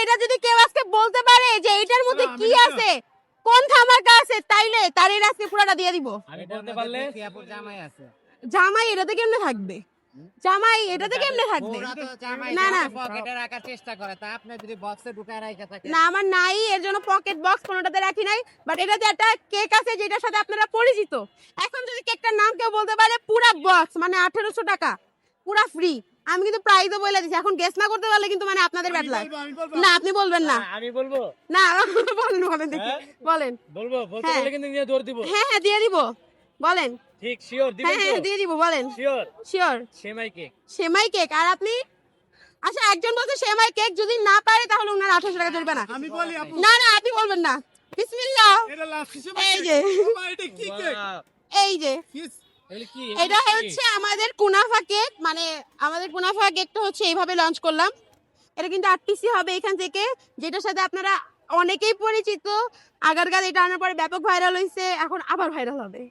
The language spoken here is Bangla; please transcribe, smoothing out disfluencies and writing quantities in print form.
এটা যদি কেউ আজকে বলতে পারে যে এটার মধ্যে কি আছে, কোন ধামাকা আছে, তাইলে তার এর আজকে পুরোটা দিয়ে দিব। আমি বলতে পারলে আপুর জামাই আছে। জামাই এটাতে কেমনে থাকবে? জামাই এটাতে কেমনে থাকবে? ওরা তো জামাই না, না। পকেটে রাখার চেষ্টা করে, তা আপনি যদি বক্সে ঢুকায় রাখা থাকে। না, আমার নাই, এর জন্য পকেট বক্স কোনোটাতে রাখি নাই। বাট এটাতে একটা কেক আছে যেটার সাথে আপনারা পরিচিত। এখন যদি কেকটার নাম কেউ বলতে পারে, পুরা বক্স মানে 1800 টাকা পুরা ফ্রি। আমি কিন্তু প্রাইসও বলে দিচ্ছি, এখন গেস না করতে পারলে কিন্তু মানে আপনাদের ব্যাড লাগ। না, আপনি বলবেন না। আমি বলবো না, বলেন বলেন দেখি, বলেন। বলবো বলতে হ্যাঁ। পারলে কিন্তু নিয়ে দৌড় দিব। হ্যাঁ হ্যাঁ দিয়ে দিব, বলেন। ঠিক শিওর দিবেন হ্যাঁ তো? হ্যাঁ দিয়ে দিব, বলেন। Sure sure. Semai cake. Semai cake. আর আপনি? আচ্ছা, একজন বলছে সেমাই কেক, যদি না পারে তাহলে ওনার 1800 টাকা জরিমানা। আমি বলি আপু, না না, আপনি বলবেন না। বিসমিল্লাহ। এটা লাস্ট হিসেবে এই যে, বাবা, এটা কি কেক? এই যে, কিস? এগুলো কি? এটা হচ্ছে আমাদের কুনাফা কেক। মানে আমাদের কুনাফা কেকটা হচ্ছে এইভাবে লঞ্চ করলাম। এটা কিন্তু 8 পিসি হবে এখান থেকে, যেটার সাথে আপনারা অনেকেই পরিচিত। আগারকাল এটা আনার পরে ব্যাপক ভাইরাল হয়েছে, এখন আবার ভাইরাল হবে।